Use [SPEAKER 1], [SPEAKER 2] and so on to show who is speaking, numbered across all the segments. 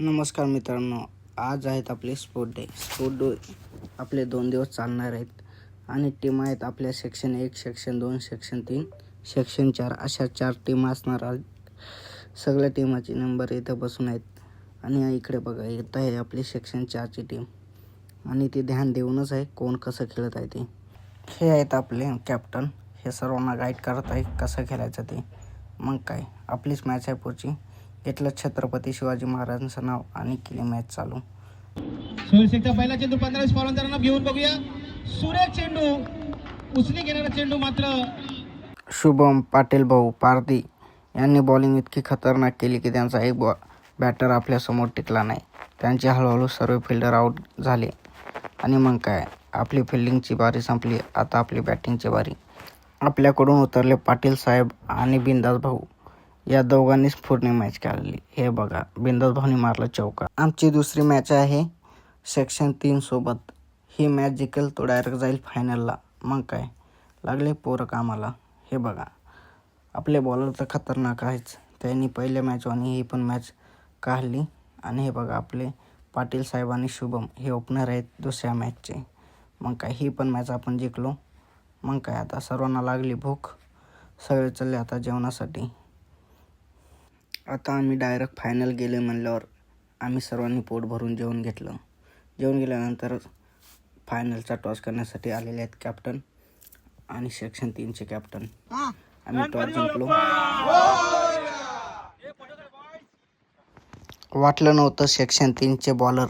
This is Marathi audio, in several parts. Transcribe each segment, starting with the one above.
[SPEAKER 1] नमस्कार मित्रांनो, आज आहेत आपले स्पोर्ट डे आपले 2 दिवस चालणार आहेत आणि टीम आहेत आपल्या सेक्शन 1, सेक्शन 2, सेक्शन 3, सेक्शन 4 अशा 4 टीम असणार आहेत. सगळ्या टीमाचे नंबर इथं बसून आहेत आणि इकडे बघा इथं आहे आपली सेक्शन 4ची टीम आणि ते ध्यान देऊनच आहे कोण कसं खेळत आहे ते. हे आहेत आपले कॅप्टन, हे सर्वांना गाईड करत आहे कसं खेळायचं ते. मग काय आपलीच मॅच आहे पुढची. घेतलं छत्रपती शिवाजी महाराजांचं नाव आणि केली मॅच चालू.
[SPEAKER 2] सोयीचा पहिला चेंडू 15-20 फॉलोअरांना घेऊन बघूया. सुरेख चेंडू उचली घेणारा चेंडू मात्र
[SPEAKER 1] शुभम पाटील भाऊ पारधी यांनी बॉलिंग इतकी खतरनाक केली की त्यांचा एक बॅटर आपल्यासमोर टिकला नाही. त्यांचे हळूहळू सर्व फिल्डर आऊट झाले आणि मग काय आपली फिल्डिंगची बारी संपली. आता आपली बॅटिंगची बारी. आपल्याकडून उतरले पाटील साहेब आणि बिंदास भाऊ. या दोघांनीच पूर्ण मॅच खेळली. हे बघा बिंदास भाऊनी मारला चौका. आमची दुसरी मॅच आहे सेक्शन 3 सोबत. ही मॅच जिंकेल तो डायरेक्ट जाईल फायनलला. मग काय लागले पोरं कामाला. हे बघा आपले बॉलर तर खतरनाक आहेच. त्यांनी पहिल्या मॅचवानी ही पण मॅच काढली आणि हे बघा आपले पाटील साहेब आणि शुभम हे ओपनर आहेत दुसऱ्या मॅचचे. मग काय ही पण मॅच आपण जिंकलो. मग काय आता सर्वांना लागली भूक. सगळे चालले आता जेवणासाठी. आता आम्ही डायरेक्ट फायनल गेले म्हणल्यावर आम्ही सर्वांनी पोट भरून जेवण घेतलं. जेवण गेल्यानंतर फायनलचा टॉस करण्यासाठी आलेले आहेत कॅप्टन आणि सेक्शन 3चे कॅप्टन. आम्ही टॉस जिंकलो. वाटलं नव्हतं सेक्शन 3चे बॉलर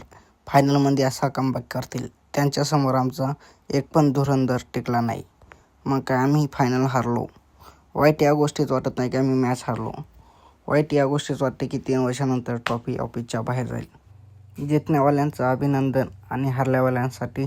[SPEAKER 1] फायनलमध्ये असा कमबॅक करतील. त्यांच्यासमोर आमचा एक पण धुरंधर टिकला नाही. मग काय आम्ही फायनल हारलो. वाईट या गोष्टीच वाटत नाही की आम्ही मॅच हारलो. वाईट या गोष्टीच वाटते की 3 वर्षानंतर ट्रॉफी ऑफिसच्या बाहेर जाईल. जितण्यावाल्यांचं अभिनंदन आणि हरल्यावाल्यांसाठी